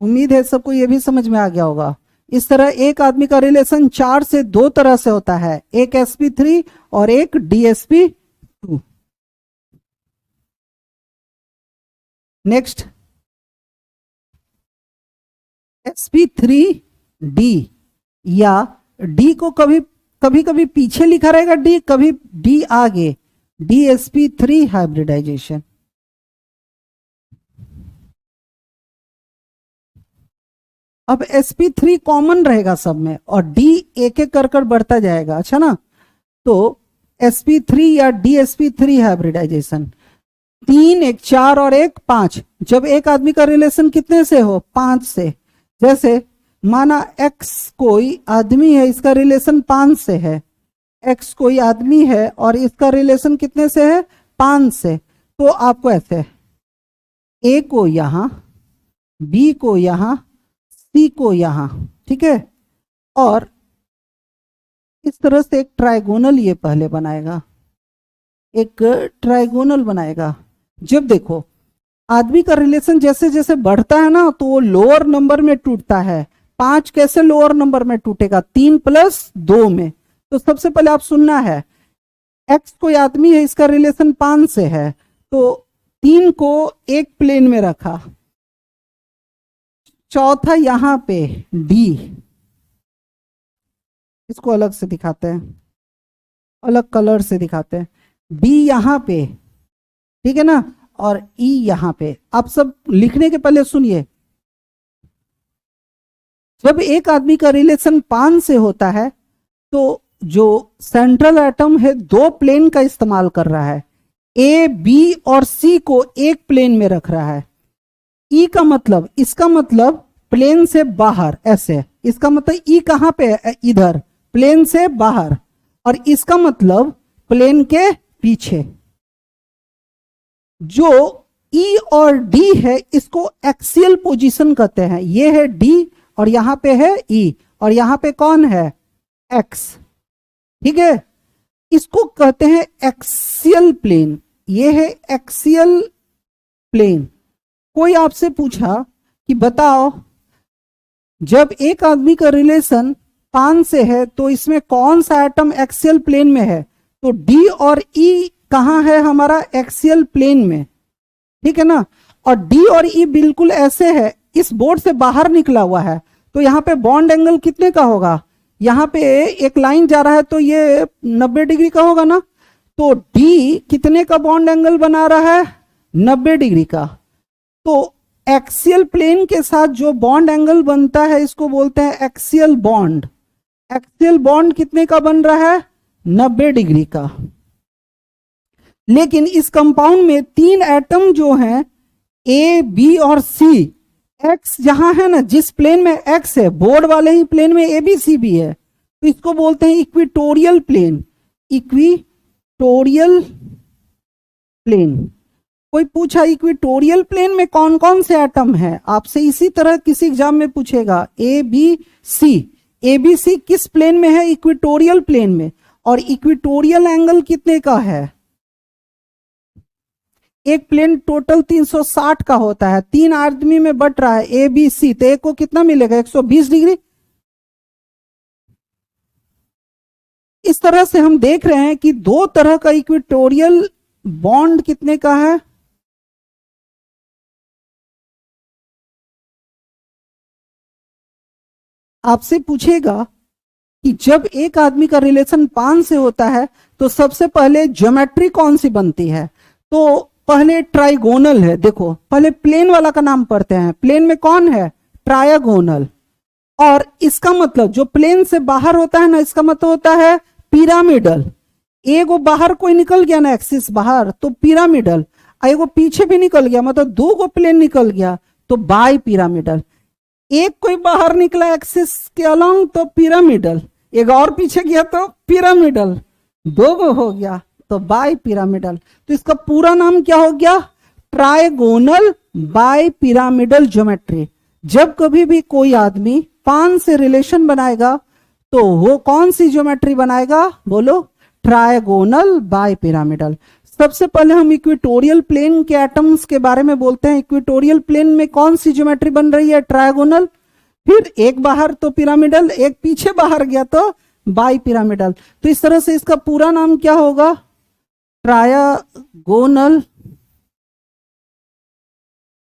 उम्मीद है सबको ये भी समझ में आ गया होगा। इस तरह एक आदमी का रिलेशन 4 से 2 तरह से होता है, एक sp3 और एक dsp2। नेक्स्ट sp3d, या d को कभी कभी कभी पीछे लिखा रहेगा d, कभी d आगे, dsp3 हाइब्रिडाइजेशन। अब sp3 कॉमन रहेगा सब में और d एक एक कर बढ़ता जाएगा, अच्छा ना। तो sp3 या dsp3 हाइब्रिडाइजेशन, 3 एक 4 और एक 5। जब एक आदमी का रिलेशन कितने से हो, 5 से। जैसे माना x कोई आदमी है, इसका रिलेशन 5 से है, x कोई आदमी है और इसका रिलेशन कितने से है, 5 से। तो आपको ऐसे a को यहां, b को यहां, c को यहां, ठीक है। और इस तरह से एक ट्राइगोनल ये पहले बनाएगा, एक ट्राइगोनल बनाएगा। जब देखो आदमी का रिलेशन जैसे जैसे बढ़ता है ना, तो वो लोअर नंबर में टूटता है। 5 कैसे लोअर नंबर में टूटेगा, 3 + 2 में। तो सबसे पहले आप सुनना है, x कोई आदमी है, इसका रिलेशन 5 से है, तो 3 को एक प्लेन में रखा, चौथा यहां पे d, इसको अलग से दिखाते हैं, अलग कलर से दिखाते हैं, d यहां पे, ठीक है ना, और e यहां पे। आप सब लिखने के पहले सुनिए, जब एक आदमी का रिलेशन 5 से होता है तो जो सेंट्रल एटम है 2 प्लेन का इस्तेमाल कर रहा है, ए बी और सी को एक प्लेन में रख रहा है। ई का मतलब, इसका मतलब प्लेन से बाहर, ऐसे, इसका मतलब ई कहां पे है, इधर प्लेन से बाहर, और इसका मतलब प्लेन के पीछे। जो ई और डी है इसको एक्सियल पोजीशन कहते हैं। ये है डी और यहां पे है ई, और यहां पे कौन है, एक्स, ठीक है। इसको कहते हैं एक्सियल प्लेन, ये है एक्सियल प्लेन। कोई आपसे पूछा कि बताओ जब एक आदमी का रिलेशन 5 से है तो इसमें कौन सा एटम एक्सियल प्लेन में है, तो डी और ई कहां है, हमारा एक्सियल प्लेन में, ठीक है ना। और डी और ई बिल्कुल ऐसे है, इस बोर्ड से बाहर निकला हुआ है, तो यहां पे बॉन्ड एंगल कितने का होगा, यहां पे एक लाइन जा रहा है तो ये 90 डिग्री का होगा ना। तो डी कितने का बॉन्ड एंगल बना रहा है, 90 डिग्री का। तो एक्सियल प्लेन के साथ जो बॉन्ड एंगल बनता है इसको बोलते हैं एक्सियल बॉन्ड। एक्सियल बॉन्ड कितने का बन रहा है, 90 डिग्री का। लेकिन इस कंपाउंड में 3 एटम जो हैं, ए बी और सी, एक्स जहां है ना, जिस प्लेन में एक्स है, बोर्ड वाले ही प्लेन में ए बी सी भी है, तो इसको बोलते हैं इक्विटोरियल प्लेन। Equatorial plane. कोई पूछा इक्विटोरियल प्लेन में कौन कौन से एटम है, आपसे इसी तरह किसी एग्जाम में पूछेगा, ए बी सी। ए बी सी किस प्लेन में है, इक्विटोरियल प्लेन में। और इक्विटोरियल एंगल कितने का है, एक प्लेन टोटल 360 का होता है, 3 आदमी में बट रहा है ए बी सी, तो एक को कितना मिलेगा, 120 डिग्री। इस तरह से हम देख रहे हैं कि 2 तरह का इक्वेटोरियल बॉन्ड कितने का है, आपसे पूछेगा कि जब एक आदमी का रिलेशन 5 से होता है तो सबसे पहले ज्योमेट्री कौन सी बनती है, तो पहले ट्राइगोनल है। देखो पहले प्लेन वाला का नाम पढ़ते हैं, प्लेन में कौन है, ट्रायगोनल। और इसका मतलब जो प्लेन से बाहर होता है ना, इसका मतलब होता है पिरामिडल। एगो बाहर कोई निकल गया ना, एक्सिस बाहर, तो पिरामिडल। एगो पीछे भी निकल गया, मतलब 2 गो प्लेन निकल गया, तो बाई पिरामिडल। एक कोई बाहर निकला एक्सिस के अलोंग तो पिरामिडल, एक और पीछे गया तो पिरामिडल, 2 गो हो गया तो बाई पिरामिडल। तो इसका पूरा नाम क्या हो गया, ट्राइगोनल बाई पिरामिडल ज्योमेट्री। जब कभी भी कोई आदमी 5 से रिलेशन बनाएगा तो वो कौन सी ज्योमेट्री बनाएगा, बोलो, ट्रायगोनल बाय पिरामिडल। सबसे पहले हम इक्वेटोरियल प्लेन के एटम्स के बारे में बोलते हैं। इक्वेटोरियल प्लेन में कौन सी ज्योमेट्री बन रही है? ट्रायगोनल। फिर एक बाहर तो पिरामिडल, एक पीछे बाहर गया तो बाय पिरामिडल। तो इस तरह से इसका पूरा नाम क्या होगा? Trigonal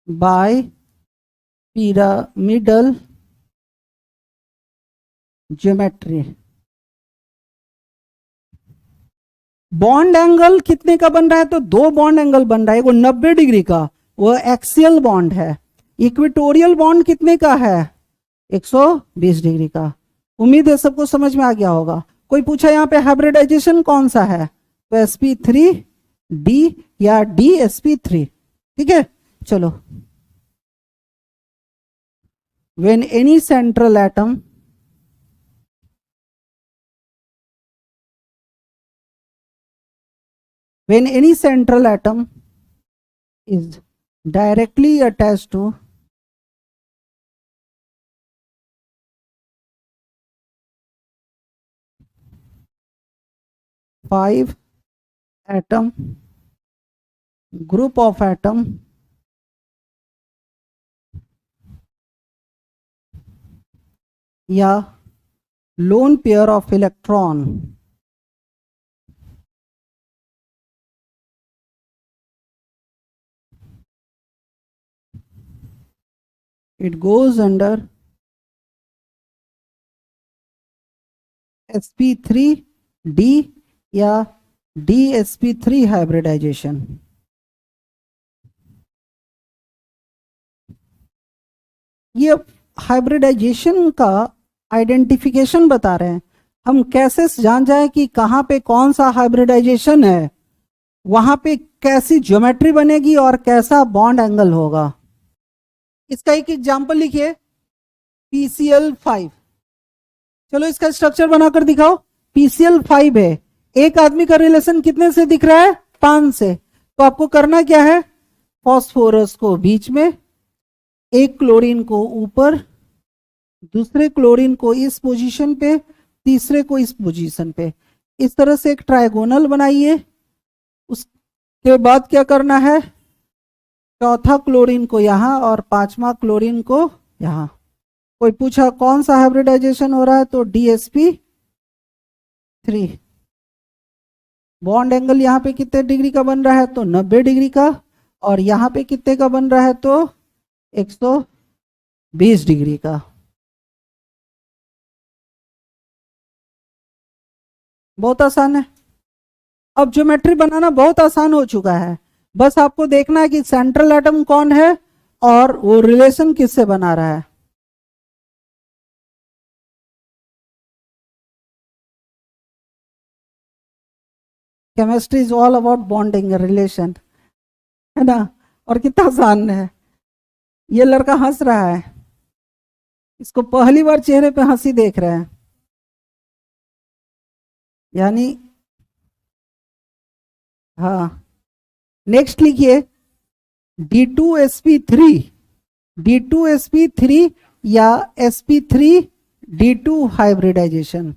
bipyramidal geometry. Bond angle कितने का बन रहा है? तो दो बॉन्ड एंगल बन रहा है, वो 90 डिग्री का, वो एक्सियल बॉन्ड है। इक्वेटोरियल बॉन्ड कितने का है? 120 डिग्री का। उम्मीद है सबको समझ में आ गया होगा। कोई पूछा यहाँ पे हाइब्रिडाइजेशन कौन सा है? तो sp3d या dsp3। ठीक है, चलो। when any central atom is directly attached to five atom group of atom या lone pair of electron, it goes under sp3d या dsp3 hybridization। ये हाइब्रिडाइजेशन का आइडेंटिफिकेशन बता रहे हैं। हम कैसे जान जाए कि कहाँ पे कौन सा हाइब्रिडाइजेशन है, वहां पे कैसी ज्योमेट्री बनेगी और कैसा बॉन्ड एंगल होगा। इसका एक एग्जांपल लिखिए, PCl5। चलो इसका स्ट्रक्चर बनाकर दिखाओ। PCl5 है, एक आदमी का रिलेशन कितने से दिख रहा है? 5 से। तो आपको करना क्या है? फॉस्फोरस को बीच में, एक क्लोरीन को ऊपर, दूसरे क्लोरीन को इस पोजीशन पे, तीसरे को इस पोजीशन पे, इस तरह से एक ट्रायगोनल बनाइए। उसके बाद क्या करना है? चौथा क्लोरीन को यहां और पांचवा क्लोरीन को यहां। कोई पूछा कौन सा हाइब्रिडाइजेशन हो रहा है? तो dsp3। बॉन्ड एंगल यहां पे कितने डिग्री का बन रहा है? तो 90 डिग्री का। और यहां पे कितने का बन रहा है? तो 120 डिग्री का। बहुत आसान है। अब ज्योमेट्री बनाना बहुत आसान हो चुका है। बस आपको देखना है कि सेंट्रल एटम कौन है और वो रिलेशन किससे बना रहा है। Chemistry is all about bonding relation, है ना। और कितना आसान है। ये लड़का हंस रहा है, इसको पहली बार चेहरे पे हंसी देख रहे हैं, यानी हाँ। नेक्स्ट लिखिए D2sp3, D2sp3 या sp3d2 हाइब्रिडाइजेशन।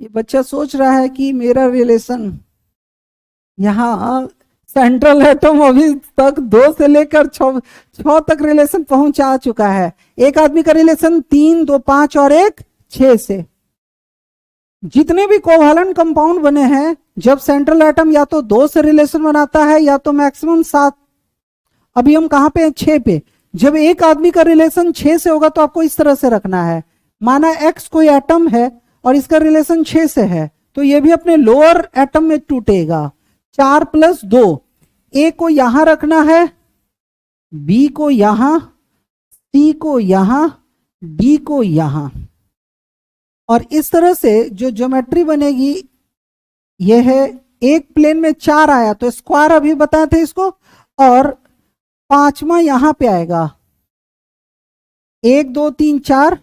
ये बच्चा सोच रहा है कि मेरा रिलेशन यहाँ सेंट्रल एटम अभी तक 2 से लेकर 6 तक रिलेशन पहुंचा चुका है। एक आदमी का रिलेशन 3, 2, 5 और 1, 6 से। जितने भी कोवैलेंट कंपाउंड बने हैं, जब सेंट्रल एटम या तो 2 से रिलेशन बनाता है या तो मैक्सिमम 7। अभी हम कहां पे हैं? 6 पे। जब एक आदमी का रिलेशन 6 से होगा तो आपको इस तरह से रखना है। माना X कोई एटम है और इसका रिलेशन 6 से है, तो ये भी अपने लोअर एटम में टूटेगा। 4 + 2, A को यहां रखना है, B को यहां, C को यहां, D को यहां। और इस तरह से जो ज्योमेट्री बनेगी ये है, एक प्लेन में 4 आया तो स्क्वायर अभी बताए थे इसको, और 5वां यहां पे आएगा। 1 2 3 4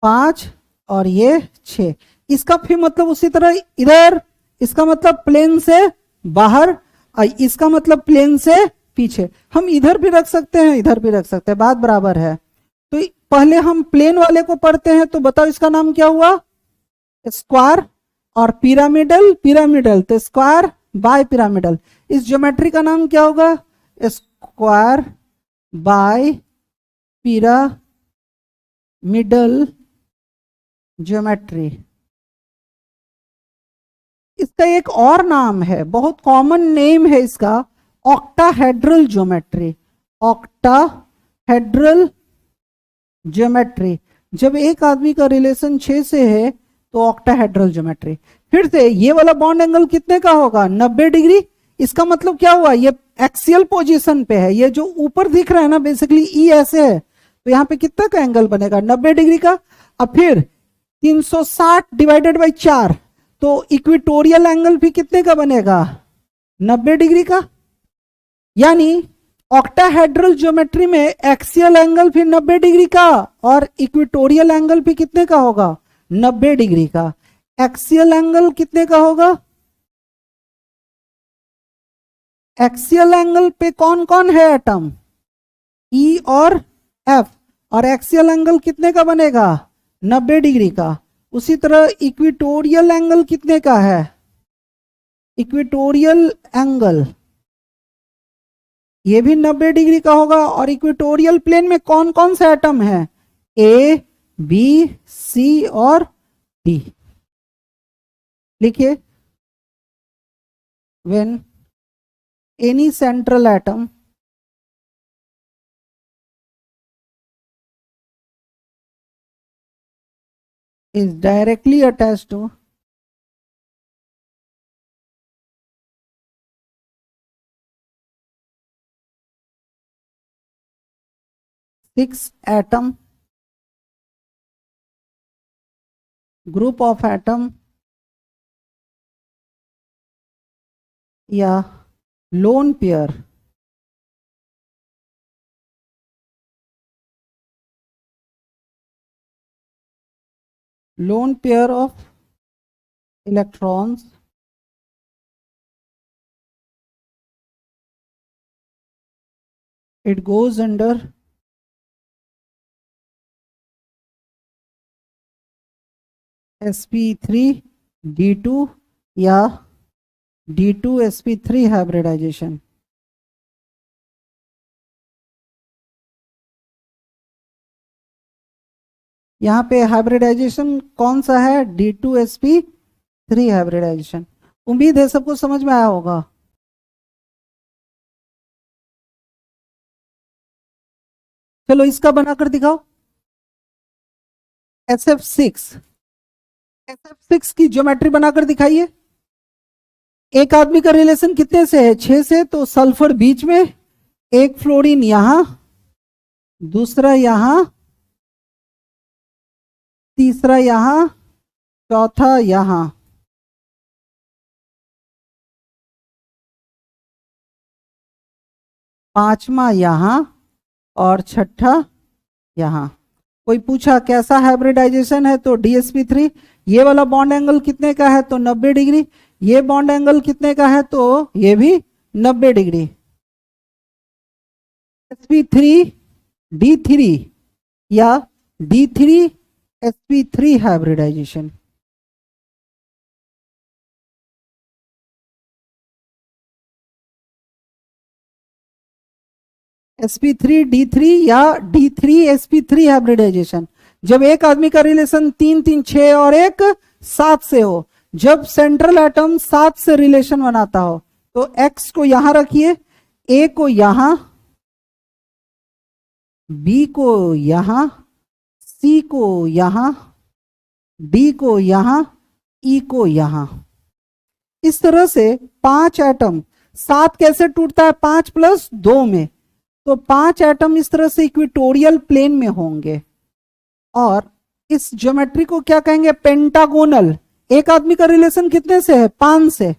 5 और ये 6। इसका फिर मतलब उसी तरह इधर, इसका मतलब प्लेन से बाहर, और इसका मतलब प्लेन से पीछे। हम इधर भी रख सकते हैं, इधर भी रख सकते हैं, बात बराबर है। तो पहले हम प्लेन वाले को पढ़ते हैं, तो बताओ इसका नाम क्या हुआ? स्क्वायर। और पिरामिडल, पिरामिडल तो स्क्वायर बाय पिरामिडल। इस ज्योमेट्री का नाम क्या होगा? Square by pyramidal geometry. इसका एक और नाम है, बहुत कॉमन नेम है इसका, ऑक्टाहेड्रल ज्योमेट्री। Octahedral geometry. जब एक आदमी का रिलेशन 6 से है तो ऑक्टाहेड्रल ज्योमेट्री। फिर से ये वाला बॉन्ड एंगल कितने का होगा? 90 डिग्री। इसका मतलब क्या हुआ? ये एक्सियल पोजीशन पे है, ये जो ऊपर दिख रहा है ना बेसिकली ई ऐसे है, तो यहाँ पे कितना का एंगल बनेगा? 90 डिग्री का। अब फिर 360 डिवाइडेड बाई 4, तो इक्विटोरियल एंगल भी कितने का बनेगा? 90 डिग्री का। यानी ऑक्टाहेड्रल ज्योमेट्री में एक्सियल एंगल भी 90 डिग्री का और इक्विटोरियल एंगल भी कितने का होगा? 90 डिग्री का। एक्सियल एंगल कितने का होगा? एक्सियल एंगल पे कौन कौन है एटम? ई और एफ। और एक्सियल एंगल कितने का बनेगा? 90 डिग्री का। उसी तरह इक्विटोरियल एंगल कितने का है? इक्विटोरियल एंगल ये भी 90 डिग्री का होगा। और इक्विटोरियल प्लेन में कौन कौन से एटम है? ए, बी, सी और डी। लिखिए, when any central atom is directly attached to six atom group of atom या lone pair of electrons it goes under sp3d2 या d2sp3 हाइब्रिडाइजेशन। यहाँ पे हाइब्रिडाइजेशन कौन सा है? d2sp3 hybridisation. उम्मीद है सबको समझ में आया होगा। चलो इसका बनाकर दिखाओ। SF6 की ज्योमेट्री बनाकर दिखाइए। एक आदमी का रिलेशन कितने से है? 6 से। तो सल्फर बीच में, एक फ्लोरीन यहां, दूसरा यहां, तीसरा यहां, चौथा यहां, पांचवा यहां और छठा यहां। कोई पूछा कैसा हाइब्रिडाइजेशन है? तो DsP3। ये वाला बॉन्ड एंगल कितने का है? तो 90 डिग्री। ये बॉन्ड एंगल कितने का है? तो ये भी 90 डिग्री। sp3d3 या d3sp3 हाइब्रिडाइजेशन। sp3d3 या d3sp3 हाइब्रिडाइजेशन। जब एक आदमी का रिलेशन 3 3 6 और 1 7 से हो, जब सेंट्रल एटम 7 से रिलेशन बनाता हो, तो x को यहां रखिए, a को यहां, b को यहां, c को यहां, d को यहां, e को यहां। इस तरह से 5 एटम, 7 कैसे टूटता है? 5 + 2 में। तो 5 एटम इस तरह से इक्विटोरियल प्लेन में होंगे। और इस ज्योमेट्री को क्या कहेंगे? पेंटागोनल। एक आदमी का रिलेशन कितने से है? 5 से।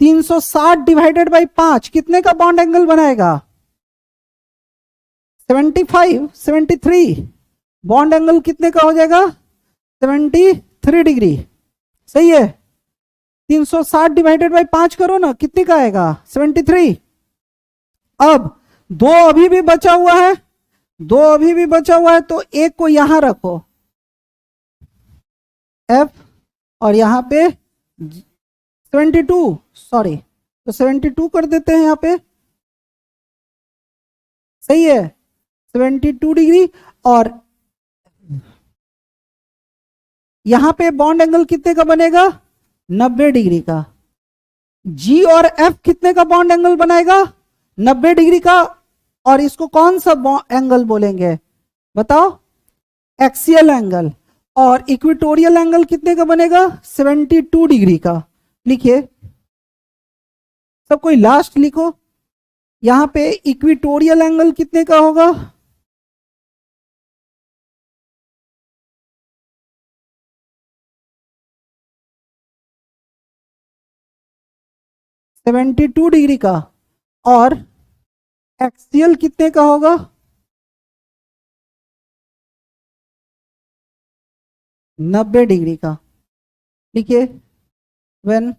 360 डिवाइडेड बाई 5 कितने का बॉन्ड एंगल बनाएगा? 75, 73। बॉन्ड एंगल कितने का हो जाएगा? 73 डिग्री। सही है। 360 डिवाइडेड बाई 5 करो ना, कितने का आएगा? 73। अब दो अभी भी बचा हुआ है, दो अभी भी बचा हुआ है, तो एक को यहां रखो F, और यहां पे 72, सॉरी, तो 72 कर देते हैं यहां पे, सही है, 72 डिग्री। और यहां पे बॉन्ड एंगल कितने का बनेगा, 90 डिग्री का। G और F कितने का बॉन्ड एंगल बनाएगा, 90 डिग्री का। और इसको कौन सा एंगल बोलेंगे बताओ, एक्सियल एंगल। और इक्वेटोरियल एंगल कितने का बनेगा, 72 डिग्री का। लिखिए सब कोई, लास्ट लिखो, यहां पे इक्वेटोरियल एंगल कितने का होगा, 72 डिग्री का। और एक्सियल कितने का होगा, 90 डिग्री का। देखिए व्हेन,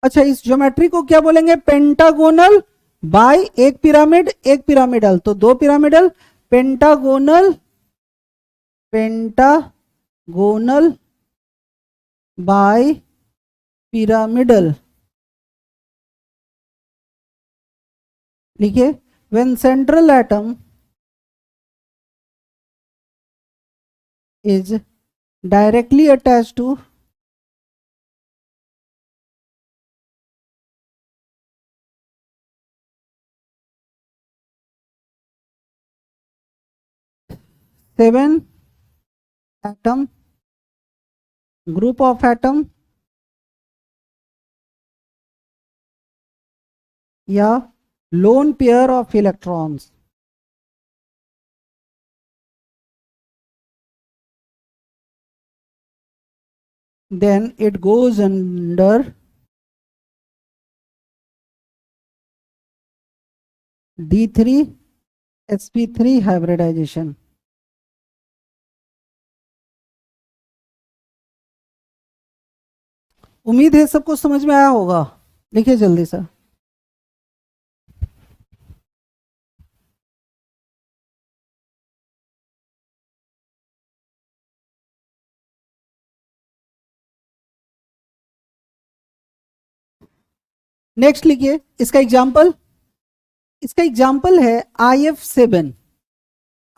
अच्छा इस ज्योमेट्री को क्या बोलेंगे, पेंटागोनल बाय एक पिरामिड एक पिरामिडल, तो दो pyramidal, pentagonal, pentagonal bipyramidal. लिखिए when central atom is directly attached to seven atom group of atom या lone pair of electrons, then it goes under D3 sp3 hybridization। उम्मीद है सबको समझ में आया होगा। लिखिए जल्दी से। नेक्स्ट लिखिए इसका एग्जाम्पल, इसका एग्जाम्पल है IF7।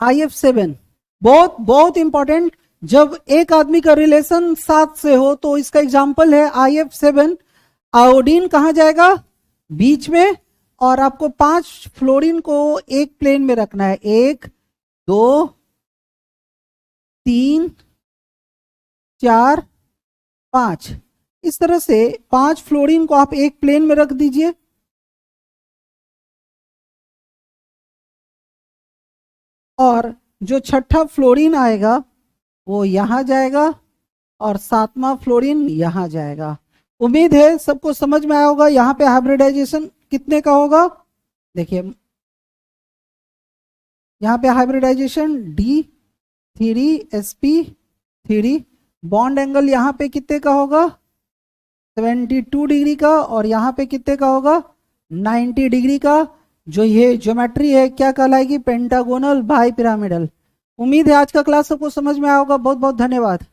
IF7 बहुत बहुत इंपॉर्टेंट, जब एक आदमी का रिलेशन 7 से हो तो इसका एग्जाम्पल है IF7। आयोडीन कहां जाएगा, बीच में, और आपको 5 फ्लोरीन को एक प्लेन में रखना है, 1 2 3 4 5, इस तरह से 5 फ्लोरीन को आप एक प्लेन में रख दीजिए। और जो छठा फ्लोरीन आएगा वो यहां जाएगा और 7वां फ्लोरीन यहां जाएगा। उम्मीद है सबको समझ में आया होगा। यहां पे हाइब्रिडाइजेशन कितने का होगा, देखिए यहां पे हाइब्रिडाइजेशन D3sp3, बॉन्ड एंगल यहां पे कितने का होगा, 72 डिग्री का, और यहां पे कितने का होगा, 90 डिग्री का। जो ये ज्योमेट्री है क्या कहलाएगी, पेंटागोनल बाई पिरामिडल। उम्मीद है आज का क्लास सबको समझ में आया होगा। बहुत बहुत धन्यवाद।